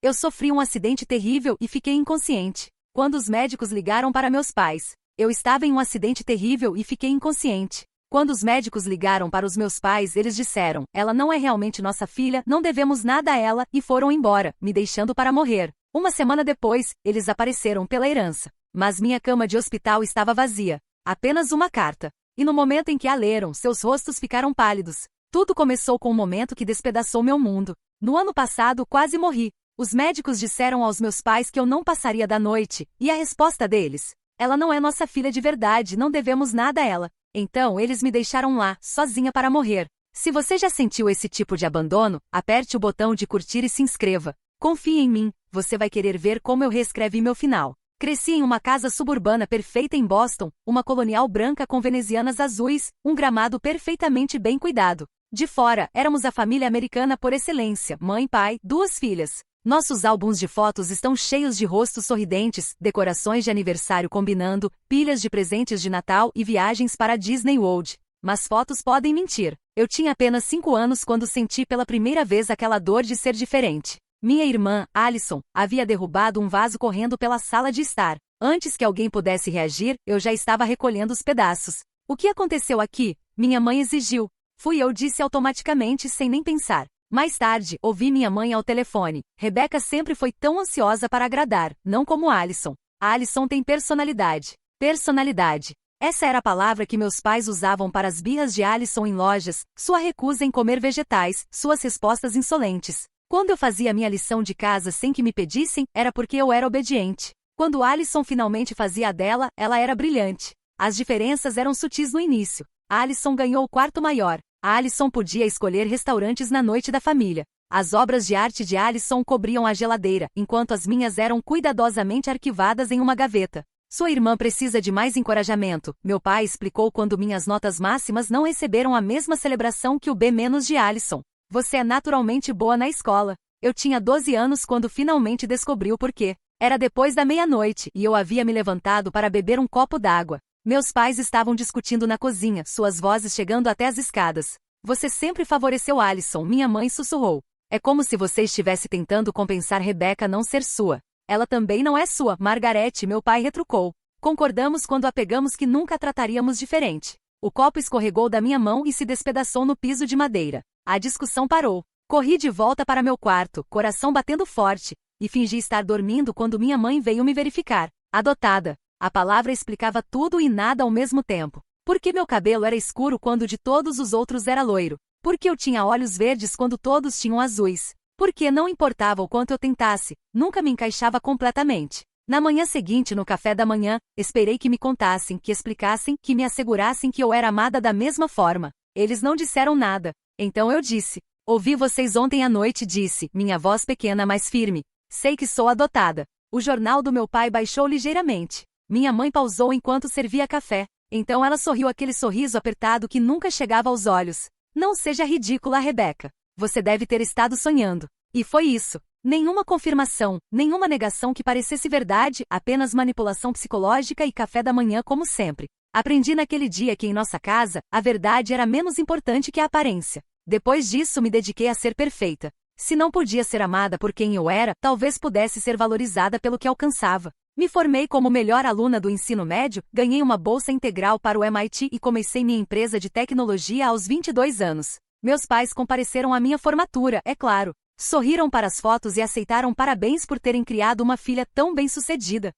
Eu sofri um acidente terrível e fiquei inconsciente. Quando os médicos ligaram para meus pais, eu estava em um acidente terrível e fiquei inconsciente. Quando os médicos ligaram para os meus pais, eles disseram: ela não é realmente nossa filha, não devemos nada a ela, e foram embora, me deixando para morrer. Uma semana depois, eles apareceram pela herança. Mas minha cama de hospital estava vazia. Apenas uma carta. E no momento em que a leram, seus rostos ficaram pálidos. Tudo começou com um momento que despedaçou meu mundo. No ano passado, quase morri. Os médicos disseram aos meus pais que eu não passaria da noite, e a resposta deles: ela não é nossa filha de verdade, não devemos nada a ela. Então eles me deixaram lá, sozinha para morrer. Se você já sentiu esse tipo de abandono, aperte o botão de curtir e se inscreva. Confie em mim, você vai querer ver como eu reescrevi meu final. Cresci em uma casa suburbana perfeita em Boston, uma colonial branca com venezianas azuis, um gramado perfeitamente bem cuidado. De fora, éramos a família americana por excelência, mãe, pai, 2 filhas. Nossos álbuns de fotos estão cheios de rostos sorridentes, decorações de aniversário combinando, pilhas de presentes de Natal e viagens para Disney World. Mas fotos podem mentir. Eu tinha apenas 5 anos quando senti pela primeira vez aquela dor de ser diferente. Minha irmã, Alison, havia derrubado um vaso correndo pela sala de estar. Antes que alguém pudesse reagir, eu já estava recolhendo os pedaços. O que aconteceu aqui? Minha mãe exigiu. Fui eu, disse automaticamente sem nem pensar. Mais tarde, ouvi minha mãe ao telefone. Rebecca sempre foi tão ansiosa para agradar, não como Alison. Alison tem personalidade. Personalidade. Essa era a palavra que meus pais usavam para as birras de Alison em lojas, sua recusa em comer vegetais, suas respostas insolentes. Quando eu fazia minha lição de casa sem que me pedissem, era porque eu era obediente. Quando Alison finalmente fazia a dela, ela era brilhante. As diferenças eram sutis no início. Alison ganhou o quarto maior. Alison podia escolher restaurantes na noite da família. As obras de arte de Alison cobriam a geladeira, enquanto as minhas eram cuidadosamente arquivadas em uma gaveta. Sua irmã precisa de mais encorajamento, meu pai explicou quando minhas notas máximas não receberam a mesma celebração que o B- de Alison. Você é naturalmente boa na escola. Eu tinha 12 anos quando finalmente descobri o porquê. Era depois da meia-noite, e eu havia me levantado para beber um copo d'água. Meus pais estavam discutindo na cozinha, suas vozes chegando até as escadas. Você sempre favoreceu Alison, minha mãe sussurrou. É como se você estivesse tentando compensar Rebecca não ser sua. Ela também não é sua, Margarete, meu pai retrucou. Concordamos quando a pegamos que nunca a trataríamos diferente. O copo escorregou da minha mão e se despedaçou no piso de madeira. A discussão parou. Corri de volta para meu quarto, coração batendo forte, e fingi estar dormindo quando minha mãe veio me verificar. Adotada. A palavra explicava tudo e nada ao mesmo tempo. Por que meu cabelo era escuro quando de todos os outros era loiro? Por que eu tinha olhos verdes quando todos tinham azuis? Por que não importava o quanto eu tentasse, nunca me encaixava completamente. Na manhã seguinte, no café da manhã, esperei que me contassem, que explicassem, que me assegurassem que eu era amada da mesma forma. Eles não disseram nada. Então eu disse: ouvi vocês ontem à noite, disse, minha voz pequena mas firme. Sei que sou adotada. O jornal do meu pai baixou ligeiramente. Minha mãe pausou enquanto servia café. Então ela sorriu aquele sorriso apertado que nunca chegava aos olhos. Não seja ridícula, Rebecca. Você deve ter estado sonhando. E foi isso. Nenhuma confirmação, nenhuma negação que parecesse verdade, apenas manipulação psicológica e café da manhã como sempre. Aprendi naquele dia que em nossa casa, a verdade era menos importante que a aparência. Depois disso me dediquei a ser perfeita. Se não podia ser amada por quem eu era, talvez pudesse ser valorizada pelo que alcançava. Me formei como melhor aluna do ensino médio, ganhei uma bolsa integral para o MIT e comecei minha empresa de tecnologia aos 22 anos. Meus pais compareceram à minha formatura, é claro. Sorriram para as fotos e aceitaram parabéns por terem criado uma filha tão bem-sucedida.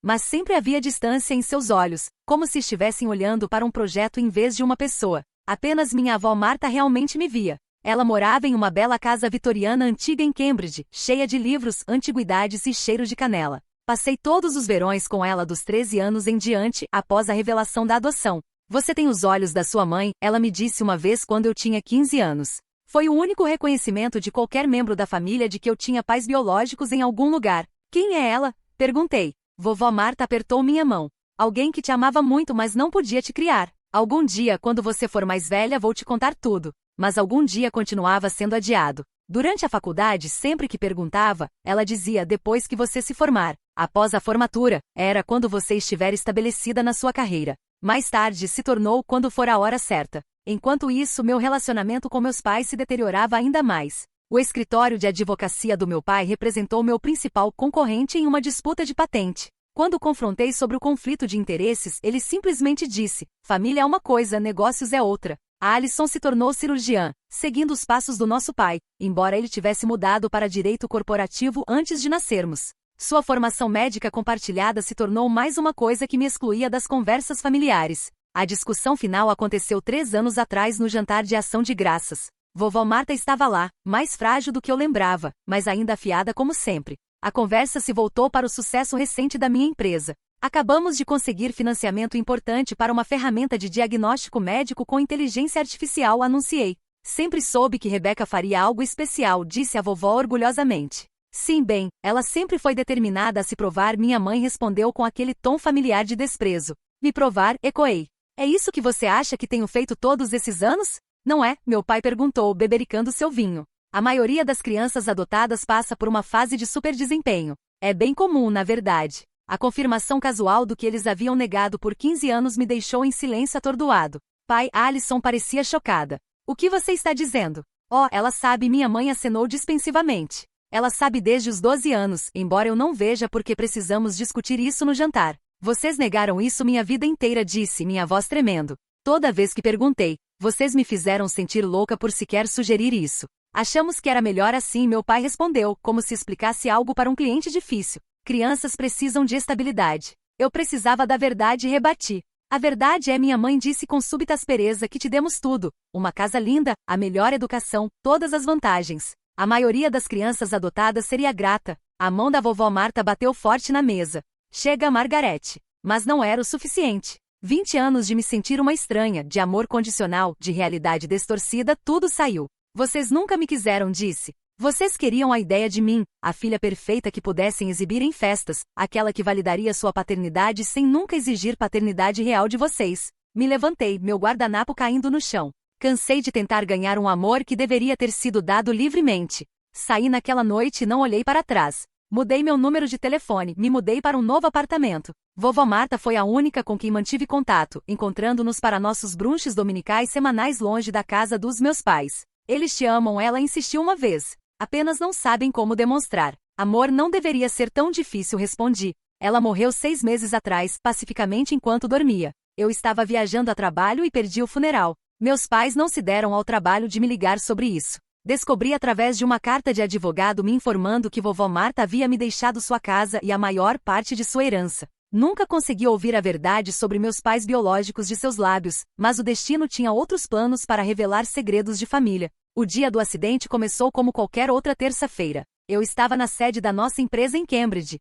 Mas sempre havia distância em seus olhos, como se estivessem olhando para um projeto em vez de uma pessoa. Apenas minha avó Marta realmente me via. Ela morava em uma bela casa vitoriana antiga em Cambridge, cheia de livros, antiguidades e cheiro de canela. Passei todos os verões com ela dos 13 anos em diante, após a revelação da adoção. Você tem os olhos da sua mãe, ela me disse uma vez quando eu tinha 15 anos. Foi o único reconhecimento de qualquer membro da família de que eu tinha pais biológicos em algum lugar. Quem é ela? Perguntei. Vovó Marta apertou minha mão. Alguém que te amava muito, mas não podia te criar. Algum dia, quando você for mais velha, vou te contar tudo. Mas algum dia continuava sendo adiado. Durante a faculdade, sempre que perguntava, ela dizia depois que você se formar. Após a formatura, era quando você estiver estabelecida na sua carreira. Mais tarde se tornou quando for a hora certa. Enquanto isso, meu relacionamento com meus pais se deteriorava ainda mais. O escritório de advocacia do meu pai representou meu principal concorrente em uma disputa de patente. Quando confrontei sobre o conflito de interesses, ele simplesmente disse: família é uma coisa, negócios é outra. A Alison se tornou cirurgiã, seguindo os passos do nosso pai, embora ele tivesse mudado para direito corporativo antes de nascermos. Sua formação médica compartilhada se tornou mais uma coisa que me excluía das conversas familiares. A discussão final aconteceu 3 anos atrás no jantar de ação de graças. Vovó Marta estava lá, mais frágil do que eu lembrava, mas ainda afiada como sempre. A conversa se voltou para o sucesso recente da minha empresa. Acabamos de conseguir financiamento importante para uma ferramenta de diagnóstico médico com inteligência artificial, anunciei. Sempre soube que Rebeca faria algo especial, disse a vovó orgulhosamente. Sim, bem, ela sempre foi determinada a se provar, minha mãe respondeu com aquele tom familiar de desprezo. Me provar, ecoei. É isso que você acha que tenho feito todos esses anos? Não é? Meu pai perguntou, bebericando seu vinho. A maioria das crianças adotadas passa por uma fase de superdesempenho. É bem comum, na verdade. A confirmação casual do que eles haviam negado por 15 anos me deixou em silêncio atordoado. Pai, Alison parecia chocada. O que você está dizendo? Oh, ela sabe, minha mãe acenou dispensivamente. Ela sabe desde os 12 anos, embora eu não veja por que precisamos discutir isso no jantar. Vocês negaram isso minha vida inteira, disse minha voz tremendo. Toda vez que perguntei, vocês me fizeram sentir louca por sequer sugerir isso. Achamos que era melhor assim, meu pai respondeu, como se explicasse algo para um cliente difícil. Crianças precisam de estabilidade. Eu precisava da verdade e rebati. A verdade é, minha mãe disse com súbita aspereza, que te demos tudo. Uma casa linda, a melhor educação, todas as vantagens. A maioria das crianças adotadas seria grata. A mão da vovó Marta bateu forte na mesa. Chega, Margarete. Mas não era o suficiente. 20 anos de me sentir uma estranha, de amor condicional, de realidade distorcida, tudo saiu. Vocês nunca me quiseram, disse. Vocês queriam a ideia de mim, a filha perfeita que pudessem exibir em festas, aquela que validaria sua paternidade sem nunca exigir paternidade real de vocês. Me levantei, meu guardanapo caindo no chão. Cansei de tentar ganhar um amor que deveria ter sido dado livremente. Saí naquela noite e não olhei para trás. Mudei meu número de telefone, me mudei para um novo apartamento. Vovó Marta foi a única com quem mantive contato, encontrando-nos para nossos brunches dominicais semanais longe da casa dos meus pais. Eles te amam, ela insistiu uma vez. Apenas não sabem como demonstrar. Amor não deveria ser tão difícil, respondi. Ela morreu 6 meses atrás, pacificamente enquanto dormia. Eu estava viajando a trabalho e perdi o funeral. Meus pais não se deram ao trabalho de me ligar sobre isso. Descobri através de uma carta de advogado me informando que vovó Marta havia me deixado sua casa e a maior parte de sua herança. Nunca consegui ouvir a verdade sobre meus pais biológicos de seus lábios, mas o destino tinha outros planos para revelar segredos de família. O dia do acidente começou como qualquer outra terça-feira. Eu estava na sede da nossa empresa em Cambridge,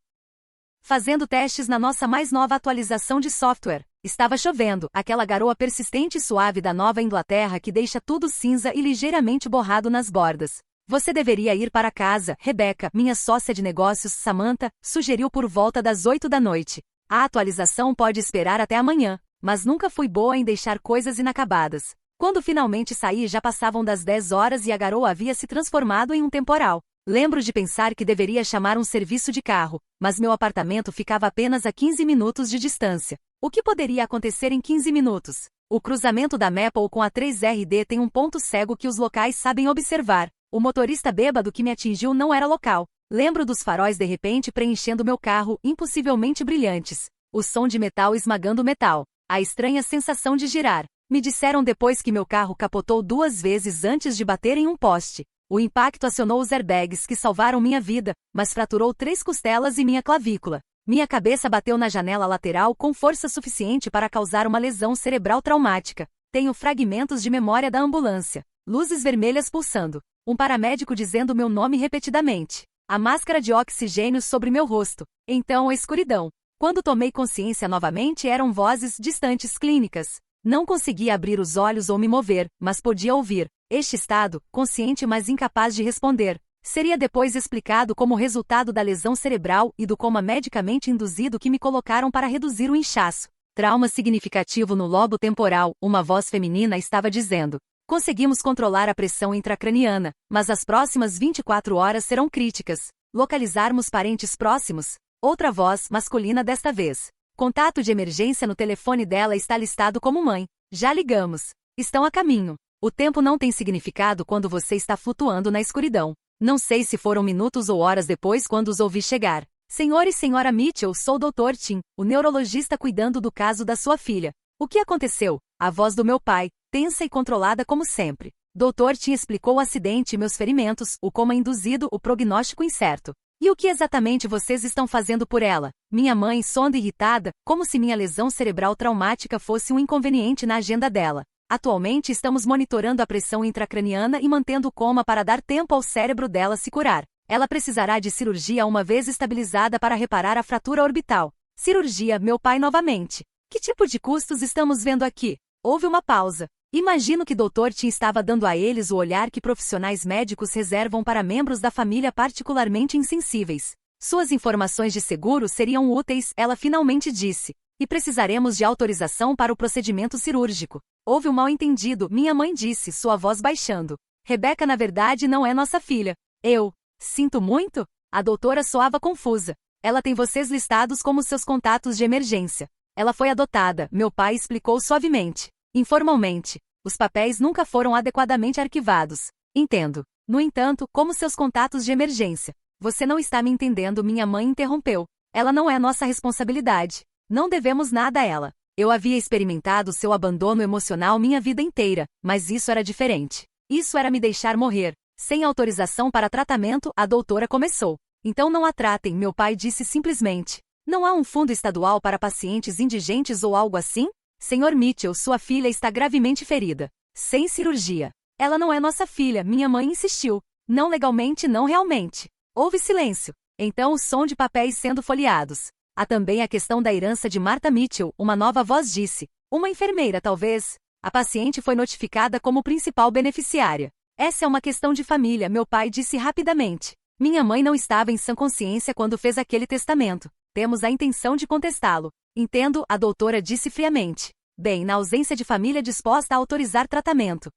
fazendo testes na nossa mais nova atualização de software. Estava chovendo, aquela garoa persistente e suave da Nova Inglaterra que deixa tudo cinza e ligeiramente borrado nas bordas. Você deveria ir para casa, Rebeca, minha sócia de negócios, Samantha, sugeriu por volta das 8 da noite. A atualização pode esperar até amanhã, mas nunca fui boa em deixar coisas inacabadas. Quando finalmente saí já passavam das 10 horas e a garoa havia se transformado em um temporal. Lembro de pensar que deveria chamar um serviço de carro, mas meu apartamento ficava apenas a 15 minutos de distância. O que poderia acontecer em 15 minutos? O cruzamento da Maple com a 3RD tem um ponto cego que os locais sabem observar. O motorista bêbado que me atingiu não era local. Lembro dos faróis de repente preenchendo meu carro, impossivelmente brilhantes. O som de metal esmagando metal. A estranha sensação de girar. Me disseram depois que meu carro capotou 2 vezes antes de bater em um poste. O impacto acionou os airbags que salvaram minha vida, mas fraturou 3 costelas e minha clavícula. Minha cabeça bateu na janela lateral com força suficiente para causar uma lesão cerebral traumática. Tenho fragmentos de memória da ambulância. Luzes vermelhas pulsando. Um paramédico dizendo meu nome repetidamente. A máscara de oxigênio sobre meu rosto. Então a escuridão. Quando tomei consciência novamente eram vozes distantes clínicas. Não conseguia abrir os olhos ou me mover, mas podia ouvir. Este estado, consciente mas incapaz de responder, seria depois explicado como resultado da lesão cerebral e do coma medicamente induzido que me colocaram para reduzir o inchaço. Trauma significativo no lobo temporal, uma voz feminina estava dizendo. Conseguimos controlar a pressão intracraniana, mas as próximas 24 horas serão críticas. Localizarmos parentes próximos? Outra voz, masculina desta vez. Contato de emergência no telefone dela está listado como mãe. Já ligamos. Estão a caminho. O tempo não tem significado quando você está flutuando na escuridão. Não sei se foram minutos ou horas depois quando os ouvi chegar. Senhor e senhora Mitchell, sou o Dr. Tim, o neurologista cuidando do caso da sua filha. O que aconteceu? A voz do meu pai, tensa e controlada como sempre. Dr. Tim explicou o acidente e meus ferimentos, o coma induzido, o prognóstico incerto. E o que exatamente vocês estão fazendo por ela? Minha mãe, sonda irritada, como se minha lesão cerebral traumática fosse um inconveniente na agenda dela. Atualmente estamos monitorando a pressão intracraniana e mantendo o coma para dar tempo ao cérebro dela se curar. Ela precisará de cirurgia uma vez estabilizada para reparar a fratura orbital. Cirurgia, meu pai novamente. Que tipo de custos estamos vendo aqui? Houve uma pausa. Imagino que Dr. Tim estava dando a eles o olhar que profissionais médicos reservam para membros da família particularmente insensíveis. Suas informações de seguro seriam úteis, ela finalmente disse. E precisaremos de autorização para o procedimento cirúrgico. Houve um mal-entendido, minha mãe disse, sua voz baixando. Rebecca na verdade não é nossa filha. Eu. Sinto muito? A doutora soava confusa. Ela tem vocês listados como seus contatos de emergência. Ela foi adotada, meu pai explicou suavemente. Informalmente. Os papéis nunca foram adequadamente arquivados. Entendo. No entanto, como seus contatos de emergência. Você não está me entendendo, minha mãe interrompeu. Ela não é nossa responsabilidade. Não devemos nada a ela. Eu havia experimentado seu abandono emocional minha vida inteira, mas isso era diferente. Isso era me deixar morrer. Sem autorização para tratamento, a doutora começou. Então não a tratem, meu pai disse simplesmente. Não há um fundo estadual para pacientes indigentes ou algo assim? Senhor Mitchell, sua filha está gravemente ferida. Sem cirurgia. Ela não é nossa filha, minha mãe insistiu. Não legalmente, não realmente. Houve silêncio. Então o som de papéis sendo folheados. Há também a questão da herança de Martha Mitchell, uma nova voz disse. Uma enfermeira, talvez. A paciente foi notificada como principal beneficiária. Essa é uma questão de família, meu pai disse rapidamente. Minha mãe não estava em sã consciência quando fez aquele testamento. Temos a intenção de contestá-lo. Entendo, a doutora disse friamente. Bem, na ausência de família disposta a autorizar tratamento.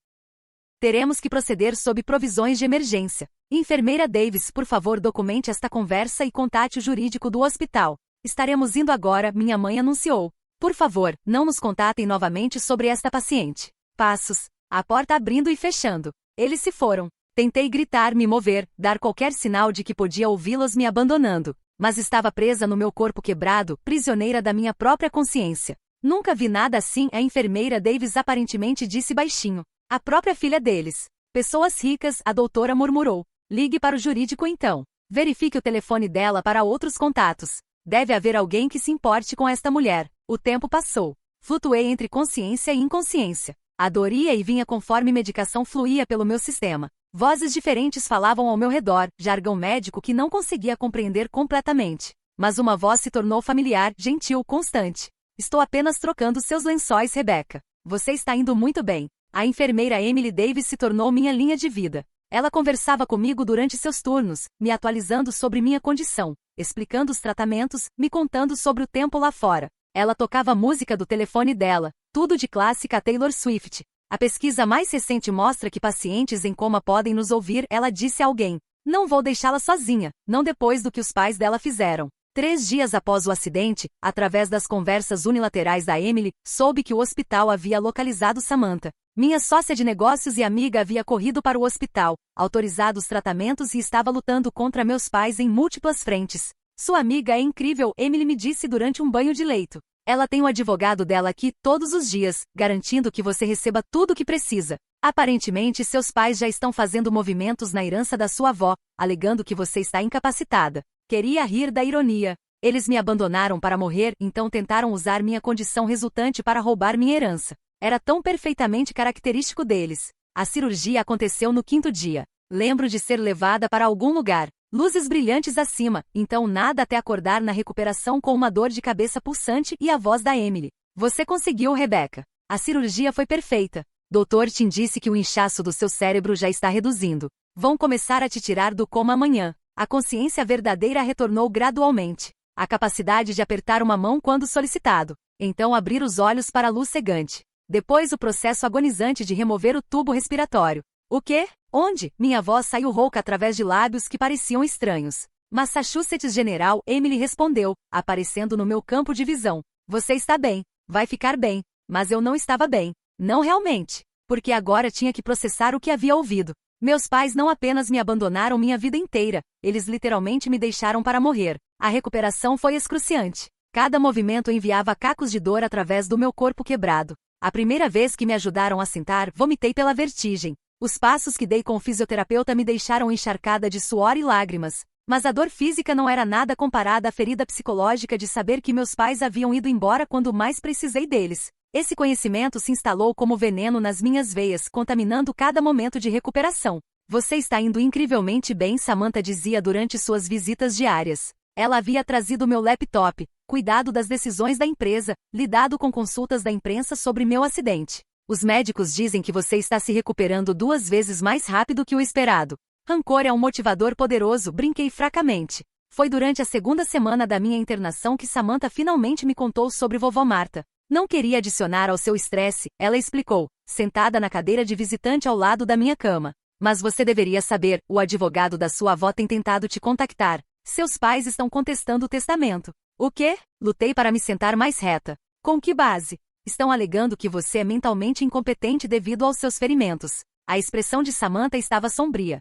Teremos que proceder sob provisões de emergência. Enfermeira Davis, por favor, documente esta conversa e contate o jurídico do hospital. Estaremos indo agora, minha mãe anunciou. Por favor, não nos contatem novamente sobre esta paciente. Passos. A porta abrindo e fechando. Eles se foram. Tentei gritar, me mover, dar qualquer sinal de que podia ouvi-los me abandonando. Mas estava presa no meu corpo quebrado, prisioneira da minha própria consciência. Nunca vi nada assim, a enfermeira Davis aparentemente disse baixinho. A própria filha deles. Pessoas ricas, a doutora murmurou. Ligue para o jurídico então. Verifique o telefone dela para outros contatos. Deve haver alguém que se importe com esta mulher. O tempo passou. Flutuei entre consciência e inconsciência. A dor ia e vinha conforme medicação fluía pelo meu sistema. Vozes diferentes falavam ao meu redor, jargão médico que não conseguia compreender completamente. Mas uma voz se tornou familiar, gentil, constante. Estou apenas trocando seus lençóis, Rebecca. Você está indo muito bem. A enfermeira Emily Davis se tornou minha linha de vida. Ela conversava comigo durante seus turnos, me atualizando sobre minha condição, explicando os tratamentos, me contando sobre o tempo lá fora. Ela tocava a música do telefone dela, tudo de clássica Taylor Swift. A pesquisa mais recente mostra que pacientes em coma podem nos ouvir, ela disse a alguém. Não vou deixá-la sozinha, não depois do que os pais dela fizeram. 3 dias após o acidente, através das conversas unilaterais da Emily, soube que o hospital havia localizado Samantha. Minha sócia de negócios e amiga havia corrido para o hospital, autorizado os tratamentos e estava lutando contra meus pais em múltiplas frentes. Sua amiga é incrível, Emily me disse durante um banho de leito. Ela tem o advogado dela aqui todos os dias, garantindo que você receba tudo o que precisa. Aparentemente, seus pais já estão fazendo movimentos na herança da sua avó, alegando que você está incapacitada. Queria rir da ironia. Eles me abandonaram para morrer, então tentaram usar minha condição resultante para roubar minha herança. Era tão perfeitamente característico deles. A cirurgia aconteceu no 5º dia. Lembro de ser levada para algum lugar. Luzes brilhantes acima, então nada até acordar na recuperação com uma dor de cabeça pulsante e a voz da Emily. Você conseguiu, Rebecca. A cirurgia foi perfeita. Dr. Tim disse que o inchaço do seu cérebro já está reduzindo. Vão começar a te tirar do coma amanhã. A consciência verdadeira retornou gradualmente. A capacidade de apertar uma mão quando solicitado. Então abrir os olhos para a luz cegante. Depois o processo agonizante de remover o tubo respiratório. O quê? Onde? Minha voz saiu rouca através de lábios que pareciam estranhos. Massachusetts General, Emily respondeu, aparecendo no meu campo de visão. Você está bem. Vai ficar bem. Mas eu não estava bem. Não realmente. porque agora tinha que processar o que havia ouvido. Meus pais não apenas me abandonaram minha vida inteira, eles literalmente me deixaram para morrer. A recuperação foi excruciante. Cada movimento enviava cacos de dor através do meu corpo quebrado. A primeira vez que me ajudaram a sentar, vomitei pela vertigem. Os passos que dei com o fisioterapeuta me deixaram encharcada de suor e lágrimas. Mas a dor física não era nada comparada à ferida psicológica de saber que meus pais haviam ido embora quando mais precisei deles. Esse conhecimento se instalou como veneno nas minhas veias, contaminando cada momento de recuperação. Você está indo incrivelmente bem, Samantha dizia durante suas visitas diárias. Ela havia trazido meu laptop, cuidado das decisões da empresa, lidado com consultas da imprensa sobre meu acidente. Os médicos dizem que você está se recuperando 2 vezes mais rápido que o esperado. Rancor é um motivador poderoso, brinquei fracamente. Foi durante a 2ª semana da minha internação que Samantha finalmente me contou sobre vovó Marta. Não queria adicionar ao seu estresse, ela explicou, sentada na cadeira de visitante ao lado da minha cama. Mas você deveria saber, o advogado da sua avó tem tentado te contactar. Seus pais estão contestando o testamento. O quê? Lutei para me sentar mais reta. Com que base? Estão alegando que você é mentalmente incompetente devido aos seus ferimentos. A expressão de Samantha estava sombria.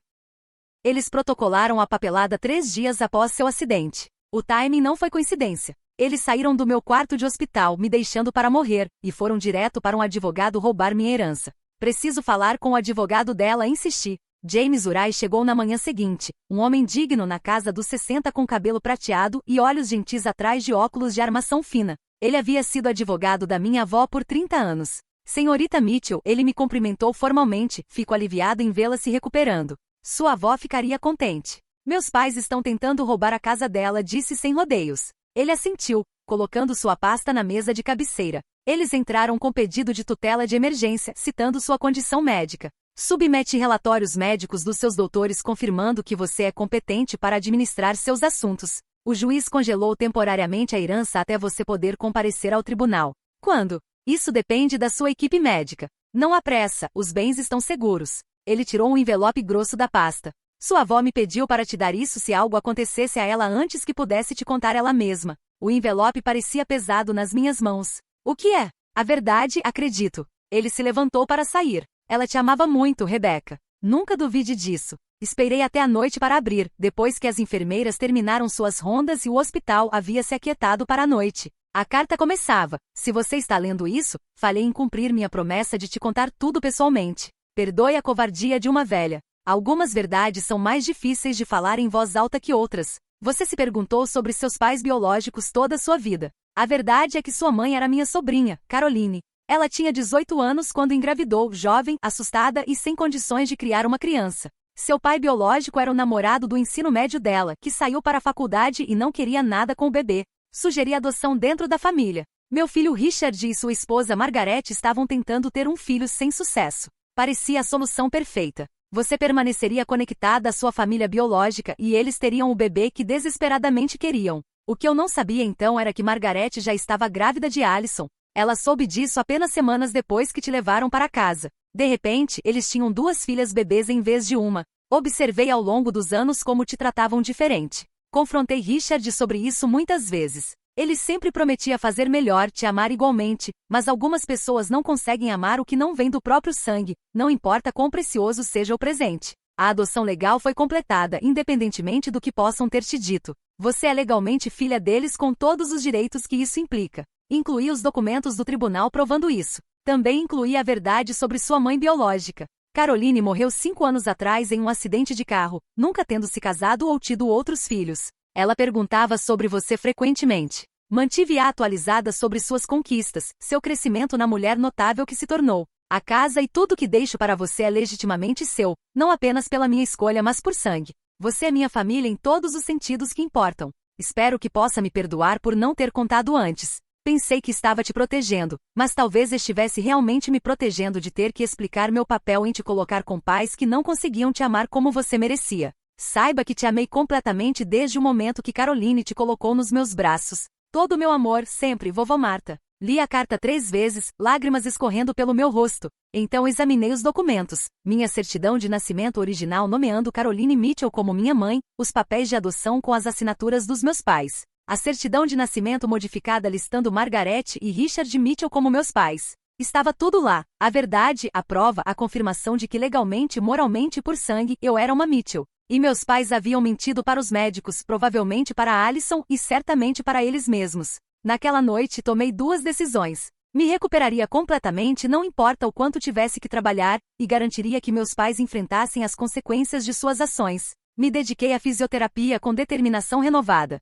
Eles protocolaram a papelada 3 dias após seu acidente. O timing não foi coincidência. Eles saíram do meu quarto de hospital, me deixando para morrer, e foram direto para um advogado roubar minha herança. Preciso falar com o advogado dela, insisti. James Urai chegou na manhã seguinte, um homem digno na casa dos 60 com cabelo prateado e olhos gentis atrás de óculos de armação fina. Ele havia sido advogado da minha avó por 30 anos. Senhorita Mitchell, ele me cumprimentou formalmente, fico aliviado em vê-la se recuperando. Sua avó ficaria contente. Meus pais estão tentando roubar a casa dela, disse sem rodeios. Ele assentiu, colocando sua pasta na mesa de cabeceira. Eles entraram com pedido de tutela de emergência, citando sua condição médica. Submete relatórios médicos dos seus doutores confirmando que você é competente para administrar seus assuntos. O juiz congelou temporariamente a herança até você poder comparecer ao tribunal. Quando? Isso depende da sua equipe médica. Não há pressa, os bens estão seguros. Ele tirou um envelope grosso da pasta. Sua avó me pediu para te dar isso se algo acontecesse a ela antes que pudesse te contar ela mesma. O envelope parecia pesado nas minhas mãos. O que é? A verdade, acredito. Ele se levantou para sair. Ela te amava muito, Rebecca. Nunca duvide disso. Esperei até a noite para abrir, depois que as enfermeiras terminaram suas rondas e o hospital havia se aquietado para a noite. A carta começava. Se você está lendo isso, falhei em cumprir minha promessa de te contar tudo pessoalmente. Perdoe a covardia de uma velha. Algumas verdades são mais difíceis de falar em voz alta que outras. Você se perguntou sobre seus pais biológicos toda a sua vida. A verdade é que sua mãe era minha sobrinha, Caroline. Ela tinha 18 anos quando engravidou, jovem, assustada e sem condições de criar uma criança. Seu pai biológico era o namorado do ensino médio dela, que saiu para a faculdade e não queria nada com o bebê. Sugeri adoção dentro da família. Meu filho Richard e sua esposa Margaret estavam tentando ter um filho sem sucesso. Parecia a solução perfeita. Você permaneceria conectada à sua família biológica e eles teriam o bebê que desesperadamente queriam. O que eu não sabia então era que Margaret já estava grávida de Alison. Ela soube disso apenas semanas depois que te levaram para casa. De repente, eles tinham 2 filhas bebês em vez de uma. Observei ao longo dos anos como te tratavam diferente. Confrontei Richard sobre isso muitas vezes. Ele sempre prometia fazer melhor, te amar igualmente, mas algumas pessoas não conseguem amar o que não vem do próprio sangue, não importa quão precioso seja o presente. A adoção legal foi completada, independentemente do que possam ter te dito. Você é legalmente filha deles com todos os direitos que isso implica. Incluí os documentos do tribunal provando isso. Também incluí a verdade sobre sua mãe biológica. Caroline morreu 5 anos atrás em um acidente de carro, nunca tendo se casado ou tido outros filhos. Ela perguntava sobre você frequentemente. Mantive-a atualizada sobre suas conquistas, seu crescimento na mulher notável que se tornou. A casa e tudo que deixo para você é legitimamente seu, não apenas pela minha escolha mas por sangue. Você é minha família em todos os sentidos que importam. Espero que possa me perdoar por não ter contado antes. Pensei que estava te protegendo, mas talvez estivesse realmente me protegendo de ter que explicar meu papel em te colocar com pais que não conseguiam te amar como você merecia. Saiba que te amei completamente desde o momento que Caroline te colocou nos meus braços. Todo o meu amor, sempre, vovó Marta. Li a carta 3 vezes, lágrimas escorrendo pelo meu rosto. Então examinei os documentos. Minha certidão de nascimento original nomeando Caroline Mitchell como minha mãe, os papéis de adoção com as assinaturas dos meus pais. A certidão de nascimento modificada listando Margaret e Richard Mitchell como meus pais. Estava tudo lá. A verdade, a prova, a confirmação de que legalmente, moralmente e por sangue, eu era uma Mitchell. E meus pais haviam mentido para os médicos, provavelmente para Alison e certamente para eles mesmos. Naquela noite tomei duas decisões. Me recuperaria completamente, não importa o quanto tivesse que trabalhar, e garantiria que meus pais enfrentassem as consequências de suas ações. Me dediquei à fisioterapia com determinação renovada.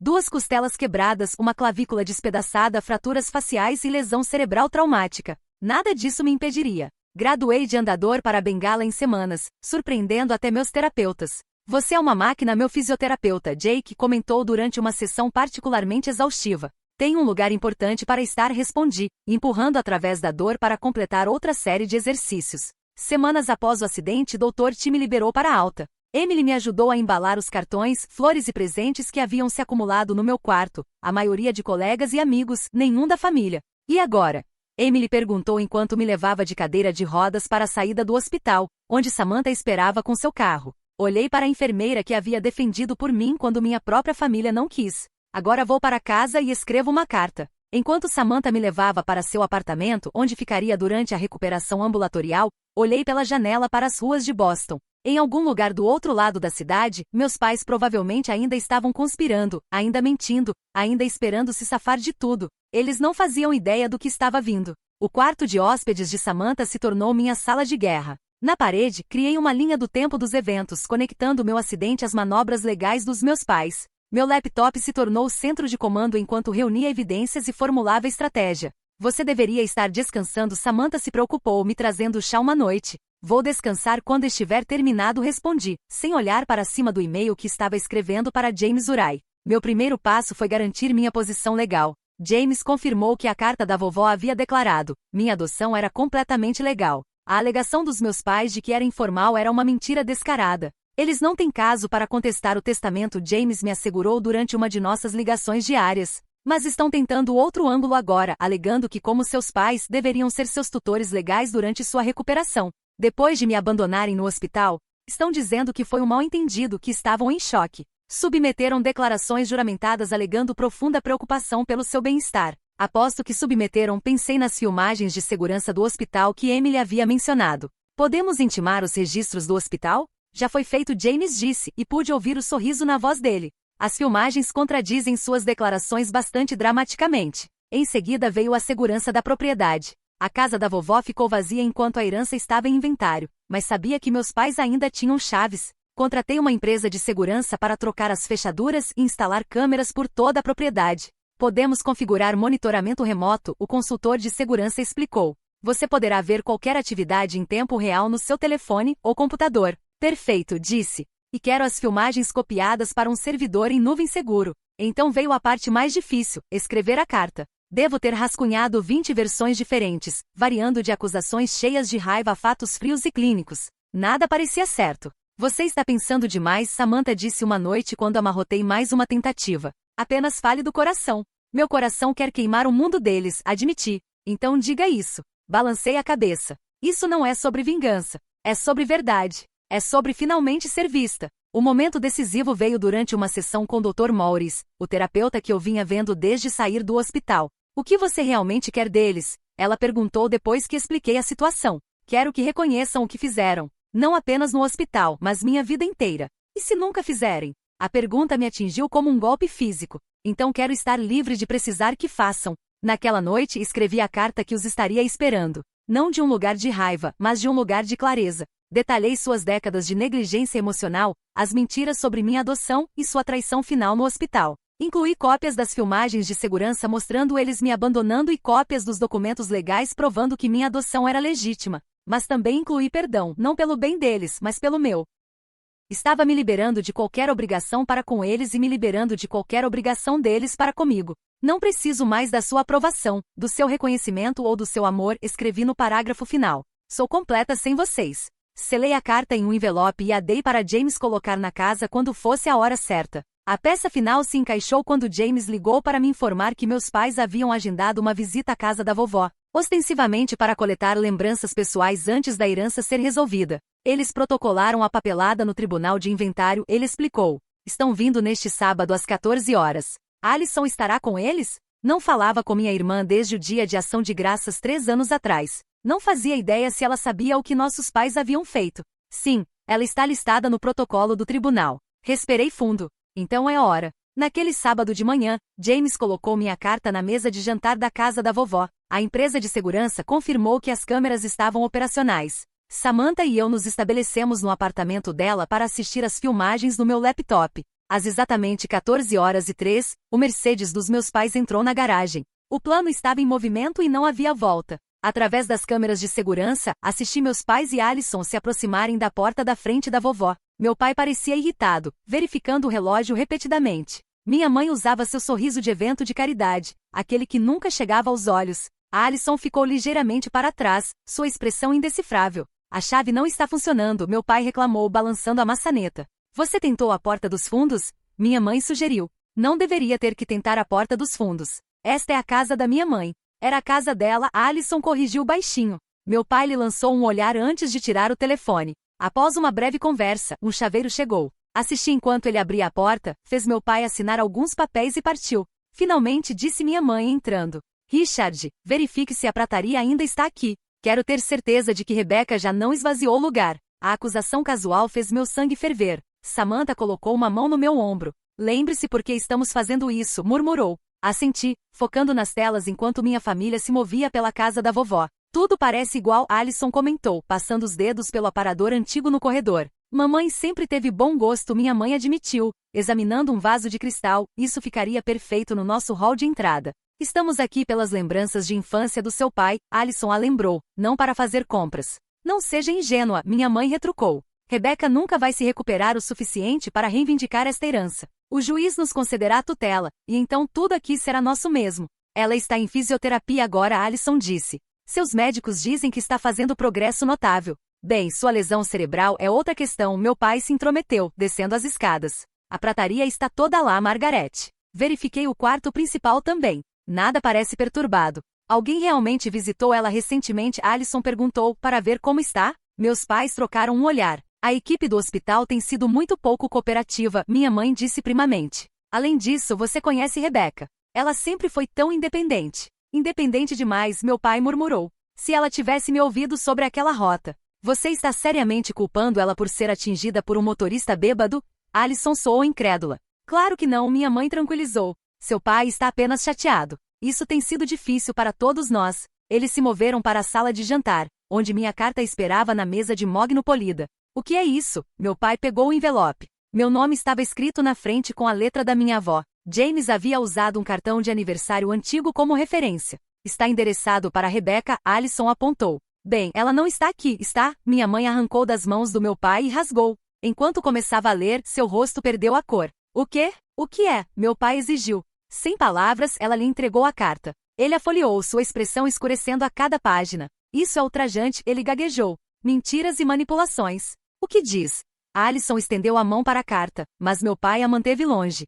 2 costelas quebradas, uma clavícula despedaçada, fraturas faciais e lesão cerebral traumática. Nada disso me impediria. Graduei de andador para bengala em semanas, surpreendendo até meus terapeutas. Você é uma máquina, meu fisioterapeuta, Jake comentou durante uma sessão particularmente exaustiva. Tem um lugar importante para estar, respondi, empurrando através da dor para completar outra série de exercícios. Semanas após o acidente, Dr. T me liberou para alta. Emily me ajudou a embalar os cartões, flores e presentes que haviam se acumulado no meu quarto, a maioria de colegas e amigos, nenhum da família. E agora? Emily perguntou enquanto me levava de cadeira de rodas para a saída do hospital, onde Samantha esperava com seu carro. Olhei para a enfermeira que havia defendido por mim quando minha própria família não quis. Agora vou para casa e escrevo uma carta. Enquanto Samantha me levava para seu apartamento, onde ficaria durante a recuperação ambulatorial, olhei pela janela para as ruas de Boston. Em algum lugar do outro lado da cidade, meus pais provavelmente ainda estavam conspirando, ainda mentindo, ainda esperando se safar de tudo. Eles não faziam ideia do que estava vindo. O quarto de hóspedes de Samantha se tornou minha sala de guerra. Na parede, criei uma linha do tempo dos eventos, conectando meu acidente às manobras legais dos meus pais. Meu laptop se tornou o centro de comando enquanto reunia evidências e formulava estratégia. Você deveria estar descansando, Samantha se preocupou, me trazendo chá uma noite. Vou descansar quando estiver terminado, respondi, sem olhar para cima do e-mail que estava escrevendo para James Urai. Meu primeiro passo foi garantir minha posição legal. James confirmou que a carta da vovó havia declarado: minha adoção era completamente legal. A alegação dos meus pais de que era informal era uma mentira descarada. Eles não têm caso para contestar o testamento, James me assegurou durante uma de nossas ligações diárias. Mas estão tentando outro ângulo agora, alegando que, como seus pais, deveriam ser seus tutores legais durante sua recuperação. Depois de me abandonarem no hospital, estão dizendo que foi um mal-entendido, que estavam em choque. Submeteram declarações juramentadas alegando profunda preocupação pelo seu bem-estar. Aposto que submeteram, pensei nas filmagens de segurança do hospital que Emily havia mencionado. Podemos intimar os registros do hospital? Já foi feito, James disse, e pude ouvir o sorriso na voz dele. As filmagens contradizem suas declarações bastante dramaticamente. Em seguida veio a segurança da propriedade. A casa da vovó ficou vazia enquanto a herança estava em inventário, mas sabia que meus pais ainda tinham chaves. Contratei uma empresa de segurança para trocar as fechaduras e instalar câmeras por toda a propriedade. Podemos configurar monitoramento remoto, o consultor de segurança explicou. Você poderá ver qualquer atividade em tempo real no seu telefone ou computador. Perfeito, disse. E quero as filmagens copiadas para um servidor em nuvem seguro. Então veio a parte mais difícil, escrever a carta. Devo ter rascunhado 20 versões diferentes, variando de acusações cheias de raiva a fatos frios e clínicos. Nada parecia certo. Você está pensando demais, Samantha disse uma noite quando amarrotei mais uma tentativa. Apenas fale do coração. Meu coração quer queimar o mundo deles, admiti. Então diga isso. Balancei a cabeça. Isso não é sobre vingança. É sobre verdade. É sobre finalmente ser vista. O momento decisivo veio durante uma sessão com o Dr. Maurice, o terapeuta que eu vinha vendo desde sair do hospital. O que você realmente quer deles? Ela perguntou depois que expliquei a situação. Quero que reconheçam o que fizeram. Não apenas no hospital, mas minha vida inteira. E se nunca fizerem? A pergunta me atingiu como um golpe físico. Então quero estar livre de precisar que façam. Naquela noite escrevi a carta que os estaria esperando. Não de um lugar de raiva, mas de um lugar de clareza. Detalhei suas décadas de negligência emocional, as mentiras sobre minha adoção e sua traição final no hospital. Incluí cópias das filmagens de segurança mostrando eles me abandonando e cópias dos documentos legais provando que minha adoção era legítima. Mas também incluí perdão, não pelo bem deles, mas pelo meu. Estava me liberando de qualquer obrigação para com eles e me liberando de qualquer obrigação deles para comigo. Não preciso mais da sua aprovação, do seu reconhecimento ou do seu amor, escrevi no parágrafo final. Sou completa sem vocês. Selei a carta em um envelope e a dei para James colocar na casa quando fosse a hora certa. A peça final se encaixou quando James ligou para me informar que meus pais haviam agendado uma visita à casa da vovó, ostensivamente para coletar lembranças pessoais antes da herança ser resolvida. Eles protocolaram a papelada no tribunal de inventário, ele explicou. Estão vindo neste sábado às 14 horas. Alison estará com eles? Não falava com minha irmã desde o dia de ação de graças 3 anos atrás. Não fazia ideia se ela sabia o que nossos pais haviam feito. Sim, ela está listada no protocolo do tribunal. Respirei fundo. Então é hora. Naquele sábado de manhã, James colocou minha carta na mesa de jantar da casa da vovó. A empresa de segurança confirmou que as câmeras estavam operacionais. Samantha e eu nos estabelecemos no apartamento dela para assistir às filmagens no meu laptop. Às exatamente 14h03, o Mercedes dos meus pais entrou na garagem. O plano estava em movimento e não havia volta. Através das câmeras de segurança, assisti meus pais e Alison se aproximarem da porta da frente da vovó. Meu pai parecia irritado, verificando o relógio repetidamente. Minha mãe usava seu sorriso de evento de caridade, aquele que nunca chegava aos olhos. A Alison ficou ligeiramente para trás, sua expressão indecifrável. A chave não está funcionando, meu pai reclamou, balançando a maçaneta. Você tentou a porta dos fundos? Minha mãe sugeriu. Não deveria ter que tentar a porta dos fundos. Esta é a casa da minha mãe. Era a casa dela, a Alison corrigiu baixinho. Meu pai lhe lançou um olhar antes de tirar o telefone. Após uma breve conversa, um chaveiro chegou. Assisti enquanto ele abria a porta, fez meu pai assinar alguns papéis e partiu. Finalmente disse minha mãe entrando. Richard, verifique se a prataria ainda está aqui. Quero ter certeza de que Rebecca já não esvaziou o lugar. A acusação casual fez meu sangue ferver. Samantha colocou uma mão no meu ombro. Lembre-se por que estamos fazendo isso, murmurou. Assenti, focando nas telas enquanto minha família se movia pela casa da vovó. Tudo parece igual, Alison comentou, passando os dedos pelo aparador antigo no corredor. Mamãe sempre teve bom gosto, minha mãe admitiu, examinando um vaso de cristal, isso ficaria perfeito no nosso hall de entrada. Estamos aqui pelas lembranças de infância do seu pai, Alison a lembrou, não para fazer compras. Não seja ingênua, minha mãe retrucou. Rebecca nunca vai se recuperar o suficiente para reivindicar esta herança. O juiz nos concederá a tutela, e então tudo aqui será nosso mesmo. Ela está em fisioterapia agora, Alison disse. Seus médicos dizem que está fazendo progresso notável. Bem, sua lesão cerebral é outra questão, meu pai se intrometeu, descendo as escadas. A prataria está toda lá, Margaret. Verifiquei o quarto principal também. Nada parece perturbado. Alguém realmente visitou ela recentemente? Alison perguntou, para ver como está? Meus pais trocaram um olhar. A equipe do hospital tem sido muito pouco cooperativa, minha mãe disse primamente. Além disso, você conhece Rebecca. Ela sempre foi tão independente. Independente demais, meu pai murmurou. Se ela tivesse me ouvido sobre aquela rota. Você está seriamente culpando ela por ser atingida por um motorista bêbado? Alison soou incrédula. Claro que não, minha mãe tranquilizou. Seu pai está apenas chateado. Isso tem sido difícil para todos nós. Eles se moveram para a sala de jantar, onde minha carta esperava na mesa de mogno polida. O que é isso? Meu pai pegou o envelope. Meu nome estava escrito na frente com a letra da minha avó. James havia usado um cartão de aniversário antigo como referência. Está endereçado para Rebecca, Alison apontou. Bem, ela não está aqui, está? Minha mãe arrancou das mãos do meu pai e rasgou. Enquanto começava a ler, seu rosto perdeu a cor. O quê? O que é? Meu pai exigiu. Sem palavras, ela lhe entregou a carta. Ele a folheou, sua expressão escurecendo a cada página. Isso é ultrajante, ele gaguejou. Mentiras e manipulações. O que diz? Alison estendeu a mão para a carta, mas meu pai a manteve longe.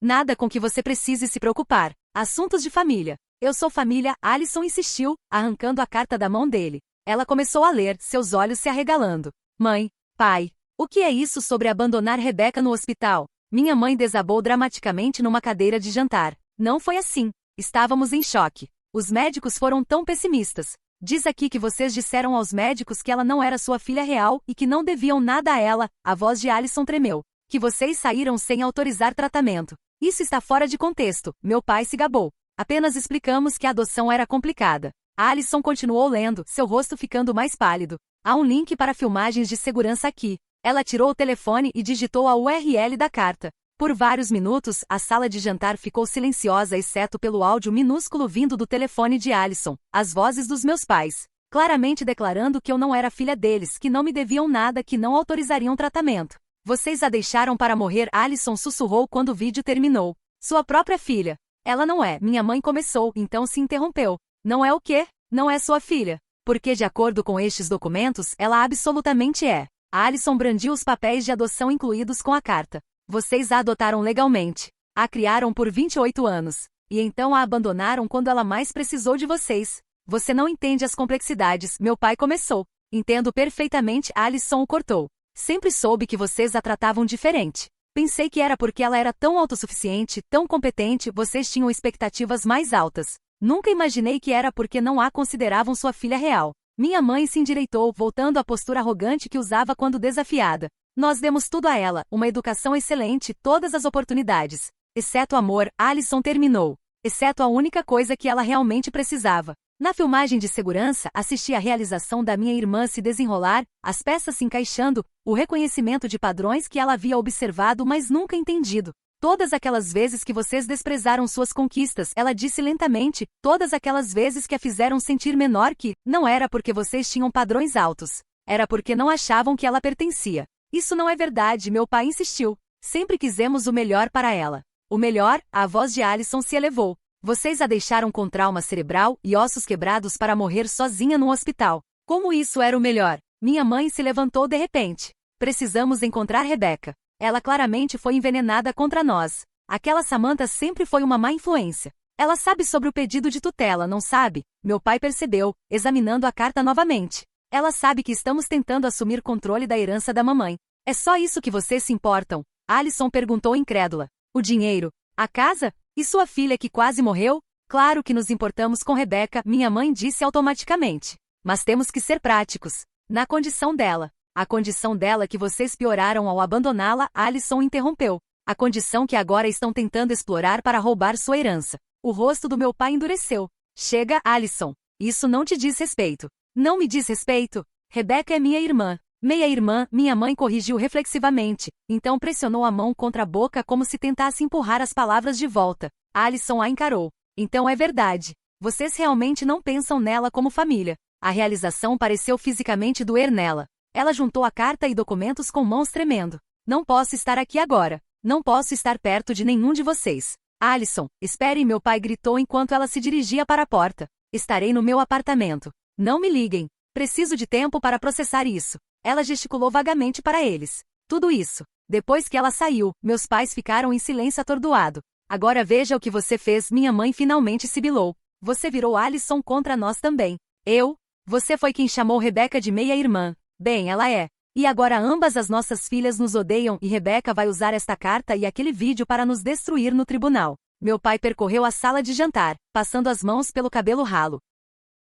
Nada com que você precise se preocupar. Assuntos de família. Eu sou família, Alison insistiu, arrancando a carta da mão dele. Ela começou a ler, seus olhos se arregalando. Mãe, pai, o que é isso sobre abandonar Rebecca no hospital? Minha mãe desabou dramaticamente numa cadeira de jantar. Não foi assim. Estávamos em choque. Os médicos foram tão pessimistas. Diz aqui que vocês disseram aos médicos que ela não era sua filha real e que não deviam nada a ela, a voz de Alison tremeu. Que vocês saíram sem autorizar tratamento. Isso está fora de contexto, meu pai se gabou. Apenas explicamos que a adoção era complicada. Alison continuou lendo, seu rosto ficando mais pálido. Há um link para filmagens de segurança aqui. Ela tirou o telefone e digitou a URL da carta. Por vários minutos, a sala de jantar ficou silenciosa exceto pelo áudio minúsculo vindo do telefone de Alison, as vozes dos meus pais, claramente declarando que eu não era filha deles, que não me deviam nada, que não autorizariam tratamento. Vocês a deixaram para morrer, Alison sussurrou quando o vídeo terminou. Sua própria filha. Ela não é, minha mãe começou, então se interrompeu. Não é o quê? Não é sua filha. Porque de acordo com estes documentos, ela absolutamente é. Alison brandiu os papéis de adoção incluídos com a carta. Vocês a adotaram legalmente. A criaram por 28 anos. E então a abandonaram quando ela mais precisou de vocês. Você não entende as complexidades, meu pai começou. Entendo perfeitamente, Alison o cortou. Sempre soube que vocês a tratavam diferente. Pensei que era porque ela era tão autossuficiente, tão competente, vocês tinham expectativas mais altas. Nunca imaginei que era porque não a consideravam sua filha real. Minha mãe se endireitou, voltando à postura arrogante que usava quando desafiada. Nós demos tudo a ela, uma educação excelente, todas as oportunidades. Exceto amor, Alison terminou. Exceto a única coisa que ela realmente precisava. Na filmagem de segurança, assisti a realização da minha irmã se desenrolar, as peças se encaixando, o reconhecimento de padrões que ela havia observado mas nunca entendido. Todas aquelas vezes que vocês desprezaram suas conquistas, ela disse lentamente, todas aquelas vezes que a fizeram sentir menor que, não era porque vocês tinham padrões altos. Era porque não achavam que ela pertencia. Isso não é verdade, meu pai insistiu. Sempre quisemos o melhor para ela. O melhor, a voz de Alison se elevou. Vocês a deixaram com trauma cerebral e ossos quebrados para morrer sozinha no hospital. Como isso era o melhor? Minha mãe se levantou de repente. Precisamos encontrar Rebecca. Ela claramente foi envenenada contra nós. Aquela Samantha sempre foi uma má influência. Ela sabe sobre o pedido de tutela, não sabe? Meu pai percebeu, examinando a carta novamente. Ela sabe que estamos tentando assumir controle da herança da mamãe. É só isso que vocês se importam? Alison perguntou incrédula. O dinheiro? A casa? E sua filha que quase morreu? Claro que nos importamos com Rebecca, minha mãe disse automaticamente. Mas temos que ser práticos. Na condição dela. A condição dela que vocês pioraram ao abandoná-la, Alison interrompeu. A condição que agora estão tentando explorar para roubar sua herança. O rosto do meu pai endureceu. Chega, Alison. Isso não te diz respeito. Não me diz respeito? Rebecca é minha irmã. Meia-irmã, minha mãe corrigiu reflexivamente, então pressionou a mão contra a boca como se tentasse empurrar as palavras de volta. Alison a encarou. Então é verdade. Vocês realmente não pensam nela como família. A realização pareceu fisicamente doer nela. Ela juntou a carta e documentos com mãos tremendo. Não posso estar aqui agora. Não posso estar perto de nenhum de vocês. Alison, espere, meu pai gritou enquanto ela se dirigia para a porta. Estarei no meu apartamento. Não me liguem. Preciso de tempo para processar isso. Ela gesticulou vagamente para eles. Tudo isso. Depois que ela saiu, meus pais ficaram em silêncio atordoado. Agora veja o que você fez, minha mãe finalmente sibilou. Você virou Alison contra nós também. Eu? Você foi quem chamou Rebecca de meia-irmã. Bem, ela é. E agora ambas as nossas filhas nos odeiam e Rebecca vai usar esta carta e aquele vídeo para nos destruir no tribunal. Meu pai percorreu a sala de jantar, passando as mãos pelo cabelo ralo.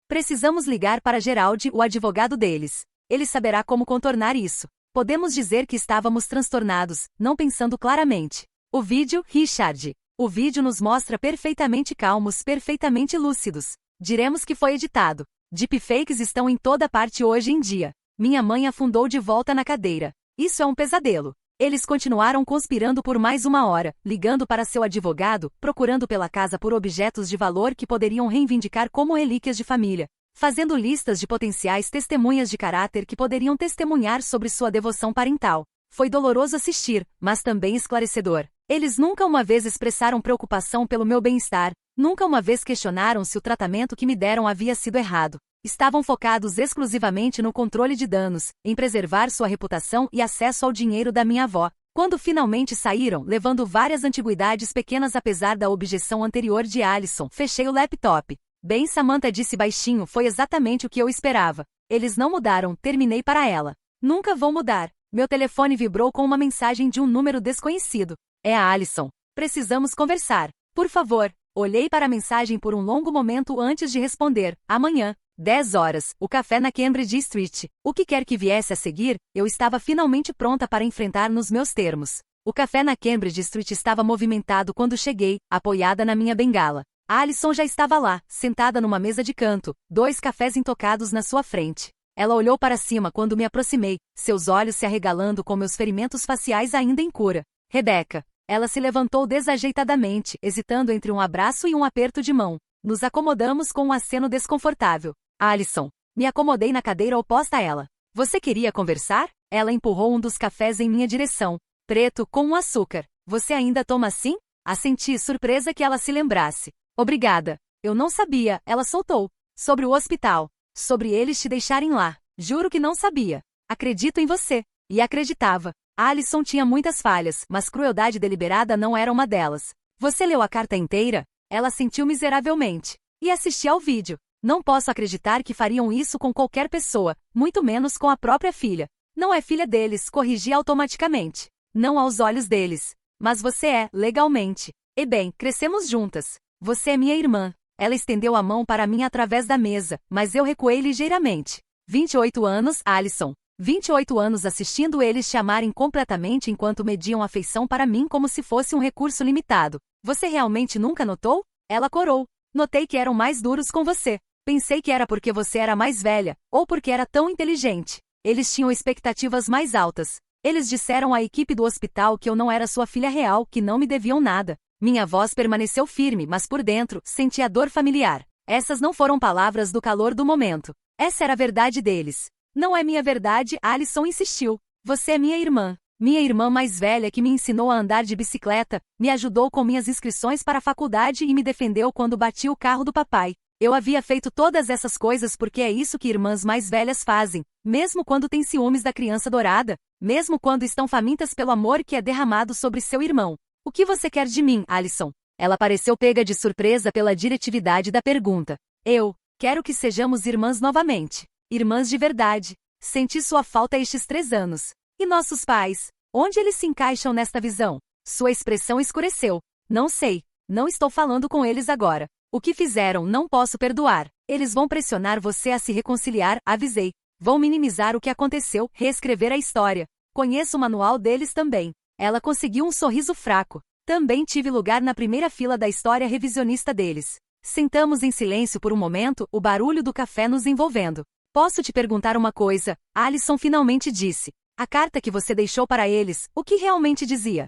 Precisamos ligar para Gerald, o advogado deles. Ele saberá como contornar isso. Podemos dizer que estávamos transtornados, não pensando claramente. O vídeo, Richard. O vídeo nos mostra perfeitamente calmos, perfeitamente lúcidos. Diremos que foi editado. Deepfakes estão em toda parte hoje em dia. Minha mãe afundou de volta na cadeira. Isso é um pesadelo. Eles continuaram conspirando por mais uma hora, ligando para seu advogado, procurando pela casa por objetos de valor que poderiam reivindicar como relíquias de família. Fazendo listas de potenciais testemunhas de caráter que poderiam testemunhar sobre sua devoção parental. Foi doloroso assistir, mas também esclarecedor. Eles nunca uma vez expressaram preocupação pelo meu bem-estar, nunca uma vez questionaram se o tratamento que me deram havia sido errado. Estavam focados exclusivamente no controle de danos, em preservar sua reputação e acesso ao dinheiro da minha avó. Quando finalmente saíram, levando várias antiguidades pequenas apesar da objeção anterior de Alison, fechei o laptop. Bem, Samantha disse baixinho, foi exatamente o que eu esperava. Eles não mudaram, terminei para ela. Nunca vão mudar. Meu telefone vibrou com uma mensagem de um número desconhecido. É a Alison. Precisamos conversar. Por favor. Olhei para a mensagem por um longo momento antes de responder. Amanhã, 10 horas, o café na Cambridge Street. O que quer que viesse a seguir, eu estava finalmente pronta para enfrentar nos meus termos. O café na Cambridge Street estava movimentado quando cheguei, apoiada na minha bengala. A Alison já estava lá, sentada numa mesa de canto, 2 cafés intocados na sua frente. Ela olhou para cima quando me aproximei, seus olhos se arregalando com meus ferimentos faciais ainda em cura. Rebecca. Ela se levantou desajeitadamente, hesitando entre um abraço e um aperto de mão. Nos acomodamos com um aceno desconfortável. Alison. Me acomodei na cadeira oposta a ela. Você queria conversar? Ela empurrou um dos cafés em minha direção. Preto, com um açúcar. Você ainda toma assim? Assenti, surpresa que ela se lembrasse. Obrigada. Eu não sabia, ela soltou. Sobre o hospital. Sobre eles te deixarem lá. Juro que não sabia. Acredito em você. E acreditava. Alison tinha muitas falhas, mas crueldade deliberada não era uma delas. Você leu a carta inteira? Ela sentiu miseravelmente. E assisti ao vídeo. Não posso acreditar que fariam isso com qualquer pessoa, muito menos com a própria filha. Não é filha deles, corrigi automaticamente. Não aos olhos deles. Mas você é, legalmente. E bem, crescemos juntas. Você é minha irmã. Ela estendeu a mão para mim através da mesa, mas eu recuei ligeiramente. 28 anos, Alison. 28 anos assistindo eles te amarem completamente enquanto mediam afeição para mim como se fosse um recurso limitado. Você realmente nunca notou? Ela corou. Notei que eram mais duros com você. Pensei que era porque você era mais velha, ou porque era tão inteligente. Eles tinham expectativas mais altas. Eles disseram à equipe do hospital que eu não era sua filha real, que não me deviam nada. Minha voz permaneceu firme, mas por dentro, senti a dor familiar. Essas não foram palavras do calor do momento. Essa era a verdade deles. Não é minha verdade, Alison insistiu. Você é minha irmã. Minha irmã mais velha que me ensinou a andar de bicicleta, me ajudou com minhas inscrições para a faculdade e me defendeu quando bati o carro do papai. Eu havia feito todas essas coisas porque é isso que irmãs mais velhas fazem, mesmo quando têm ciúmes da criança dourada, mesmo quando estão famintas pelo amor que é derramado sobre seu irmão. O que você quer de mim, Alison? Ela pareceu pega de surpresa pela diretividade da pergunta. Eu quero que sejamos irmãs novamente. Irmãs de verdade. Senti sua falta estes 3 anos. E nossos pais? Onde eles se encaixam nesta visão? Sua expressão escureceu. Não sei. Não estou falando com eles agora. O que fizeram não posso perdoar. Eles vão pressionar você a se reconciliar, avisei. Vão minimizar o que aconteceu, reescrever a história. Conheço o manual deles também. Ela conseguiu um sorriso fraco. Também tive lugar na primeira fila da história revisionista deles. Sentamos em silêncio por um momento, o barulho do café nos envolvendo. Posso te perguntar uma coisa? Alison finalmente disse. A carta que você deixou para eles, o que realmente dizia?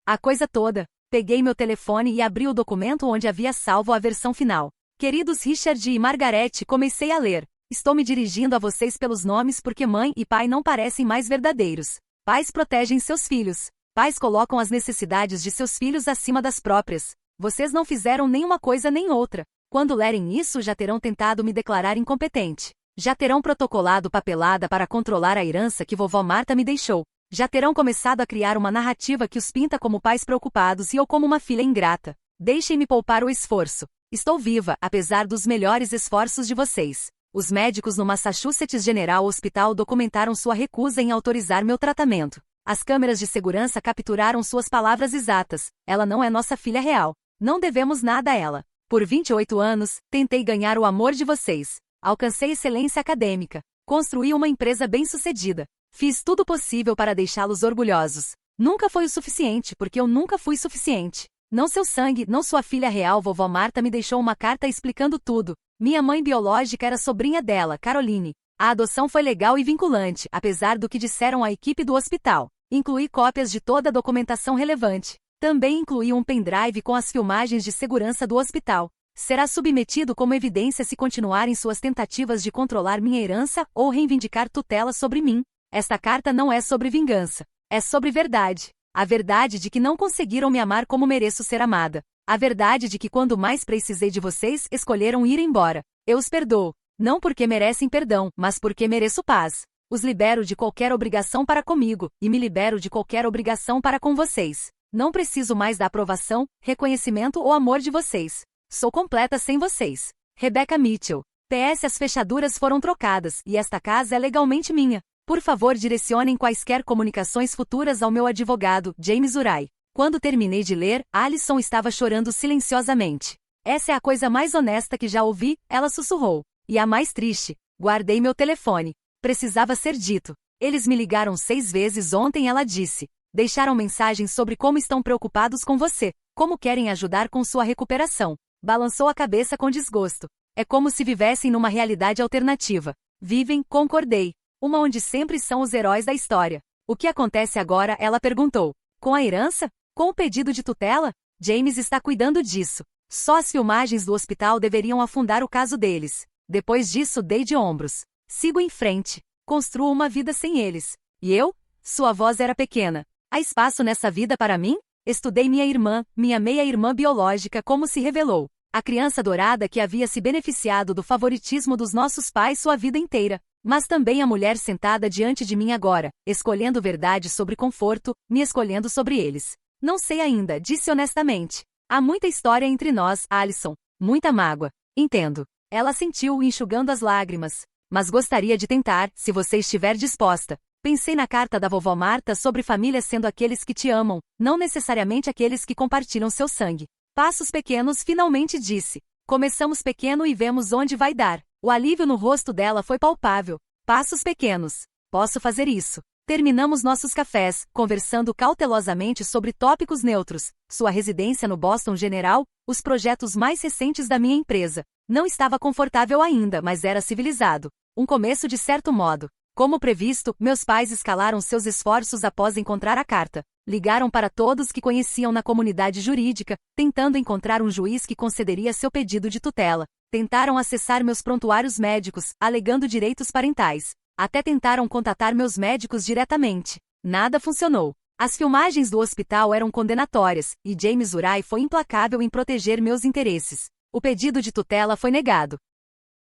A coisa toda. Peguei meu telefone e abri o documento onde havia salvo a versão final. Queridos Richard e Margaret, comecei a ler. Estou me dirigindo a vocês pelos nomes porque mãe e pai não parecem mais verdadeiros. Pais protegem seus filhos. Pais colocam as necessidades de seus filhos acima das próprias. Vocês não fizeram nenhuma coisa nem outra. Quando lerem isso já terão tentado me declarar incompetente. Já terão protocolado papelada para controlar a herança que vovó Marta me deixou. Já terão começado a criar uma narrativa que os pinta como pais preocupados e eu como uma filha ingrata. Deixem-me poupar o esforço. Estou viva, apesar dos melhores esforços de vocês. Os médicos no Massachusetts General Hospital documentaram sua recusa em autorizar meu tratamento. As câmeras de segurança capturaram suas palavras exatas. Ela não é nossa filha real. Não devemos nada a ela. Por 28 anos, tentei ganhar o amor de vocês. Alcancei excelência acadêmica. Construí uma empresa bem-sucedida. Fiz tudo possível para deixá-los orgulhosos. Nunca foi o suficiente, porque eu nunca fui suficiente. Não seu sangue, não sua filha real. Vovó Marta me deixou uma carta explicando tudo. Minha mãe biológica era sobrinha dela, Caroline. A adoção foi legal e vinculante, apesar do que disseram à equipe do hospital. Incluí cópias de toda a documentação relevante. Também incluí um pendrive com as filmagens de segurança do hospital. Será submetido como evidência se continuarem suas tentativas de controlar minha herança ou reivindicar tutela sobre mim. Esta carta não é sobre vingança. É sobre verdade. A verdade de que não conseguiram me amar como mereço ser amada. A verdade de que quando mais precisei de vocês, escolheram ir embora. Eu os perdoo. Não porque merecem perdão, mas porque mereço paz. Os libero de qualquer obrigação para comigo, e me libero de qualquer obrigação para com vocês. Não preciso mais da aprovação, reconhecimento ou amor de vocês. Sou completa sem vocês. Rebecca Mitchell. PS. As fechaduras foram trocadas, e esta casa é legalmente minha. Por favor, direcionem quaisquer comunicações futuras ao meu advogado, James Uray. Quando terminei de ler, Alison estava chorando silenciosamente. Essa é a coisa mais honesta que já ouvi, ela sussurrou. E a mais triste. Guardei meu telefone. Precisava ser dito. Eles me ligaram 6 vezes ontem, ela disse. Deixaram mensagens sobre como estão preocupados com você, como querem ajudar com sua recuperação. Balançou a cabeça com desgosto. É como se vivessem numa realidade alternativa. Vivem, concordei. Uma onde sempre são os heróis da história. O que acontece agora? Ela perguntou. Com a herança? Com o pedido de tutela? James está cuidando disso. Só as filmagens do hospital deveriam afundar o caso deles. Depois disso, dei de ombros. Sigo em frente. Construo uma vida sem eles. E eu? Sua voz era pequena. Há espaço nessa vida para mim? Estudei minha irmã, minha meia-irmã biológica, como se revelou. A criança dourada que havia se beneficiado do favoritismo dos nossos pais sua vida inteira. Mas também a mulher sentada diante de mim agora, escolhendo verdade sobre conforto, me escolhendo sobre eles. Não sei ainda, disse honestamente. Há muita história entre nós, Alison. Muita mágoa. Entendo. Ela sentiu, enxugando as lágrimas. Mas gostaria de tentar, se você estiver disposta. Pensei na carta da vovó Marta sobre família sendo aqueles que te amam, não necessariamente aqueles que compartilham seu sangue. Passos pequenos, finalmente disse. Começamos pequeno e vemos onde vai dar. O alívio no rosto dela foi palpável. Passos pequenos. Posso fazer isso. Terminamos nossos cafés, conversando cautelosamente sobre tópicos neutros, sua residência no Boston General, os projetos mais recentes da minha empresa. Não estava confortável ainda, mas era civilizado. Um começo de certo modo. Como previsto, meus pais escalaram seus esforços após encontrar a carta. Ligaram para todos que conheciam na comunidade jurídica, tentando encontrar um juiz que concederia seu pedido de tutela. Tentaram acessar meus prontuários médicos, alegando direitos parentais. Até tentaram contatar meus médicos diretamente. Nada funcionou. As filmagens do hospital eram condenatórias, e James Urai foi implacável em proteger meus interesses. O pedido de tutela foi negado.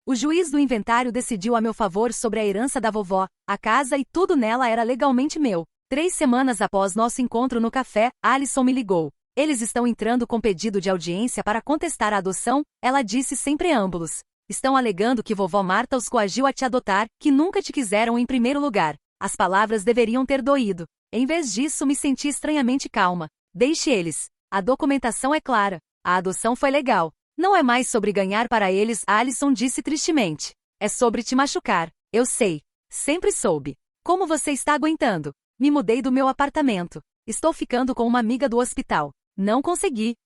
O juiz do inventário decidiu a meu favor sobre a herança da vovó, a casa e tudo nela era legalmente meu. 3 semanas após nosso encontro no café, Alison me ligou. Eles estão entrando com pedido de audiência para contestar a adoção, ela disse sem preâmbulos. Estão alegando que vovó Marta os coagiu a te adotar, que nunca te quiseram em primeiro lugar. As palavras deveriam ter doído. Em vez disso, me senti estranhamente calma. Deixe eles. A documentação é clara. A adoção foi legal. Não é mais sobre ganhar para eles, Alison disse tristemente. É sobre te machucar. Eu sei. Sempre soube. Como você está aguentando? Me mudei do meu apartamento. Estou ficando com uma amiga do hospital. Não consegui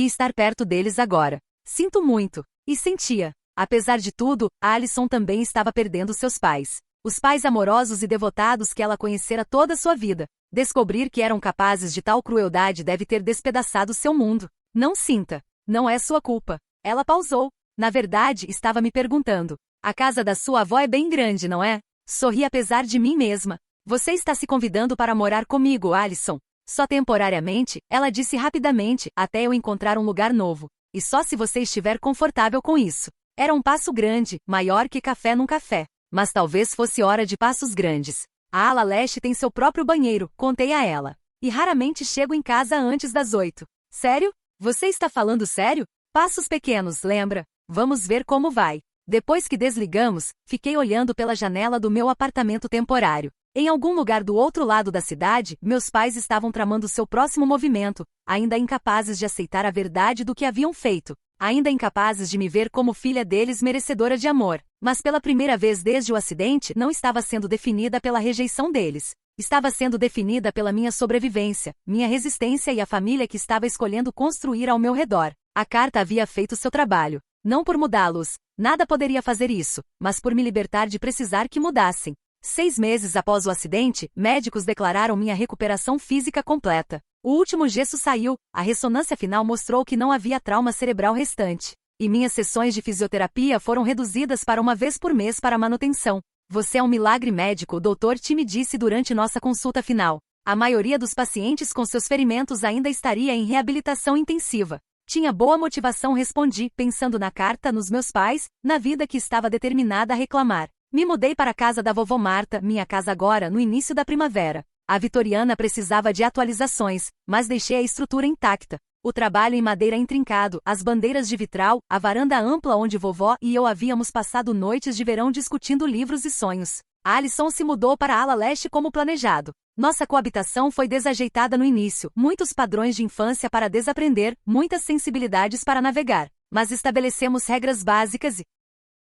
estar perto deles agora. Sinto muito. E sentia. Apesar de tudo, Alison também estava perdendo seus pais. Os pais amorosos e devotados que ela conhecera toda a sua vida. Descobrir que eram capazes de tal crueldade deve ter despedaçado seu mundo. Não sinta. Não é sua culpa. Ela pausou. Na verdade, estava me perguntando. A casa da sua avó é bem grande, não é? Sorri apesar de mim mesma. Você está se convidando para morar comigo, Alison. Só temporariamente, ela disse rapidamente, até eu encontrar um lugar novo. E só se você estiver confortável com isso. Era um passo grande, maior que café num café. Mas talvez fosse hora de passos grandes. A ala leste tem seu próprio banheiro, contei a ela. E raramente chego em casa antes das 8. Sério? Você está falando sério? Passos pequenos, lembra? Vamos ver como vai. Depois que desligamos, fiquei olhando pela janela do meu apartamento temporário. Em algum lugar do outro lado da cidade, meus pais estavam tramando seu próximo movimento, ainda incapazes de aceitar a verdade do que haviam feito, ainda incapazes de me ver como filha deles merecedora de amor. Mas pela primeira vez desde o acidente, não estava sendo definida pela rejeição deles. Estava sendo definida pela minha sobrevivência, minha resistência e a família que estava escolhendo construir ao meu redor. A carta havia feito seu trabalho. Não por mudá-los, nada poderia fazer isso, mas por me libertar de precisar que mudassem. 6 meses após o acidente, médicos declararam minha recuperação física completa. O último gesso saiu, a ressonância final mostrou que não havia trauma cerebral restante. E minhas sessões de fisioterapia foram reduzidas para 1 vez por mês para manutenção. Você é um milagre médico, o Dr. Tim disse durante nossa consulta final. A maioria dos pacientes com seus ferimentos ainda estaria em reabilitação intensiva. Tinha boa motivação, respondi, pensando na carta, nos meus pais, na vida que estava determinada a reclamar. Me mudei para a casa da vovó Marta, minha casa agora, no início da primavera. A vitoriana precisava de atualizações, mas deixei a estrutura intacta. O trabalho em madeira intrincado, as bandeiras de vitral, a varanda ampla onde vovó e eu havíamos passado noites de verão discutindo livros e sonhos. Alison se mudou para a ala leste como planejado. Nossa coabitação foi desajeitada no início, muitos padrões de infância para desaprender, muitas sensibilidades para navegar. Mas estabelecemos regras básicas e,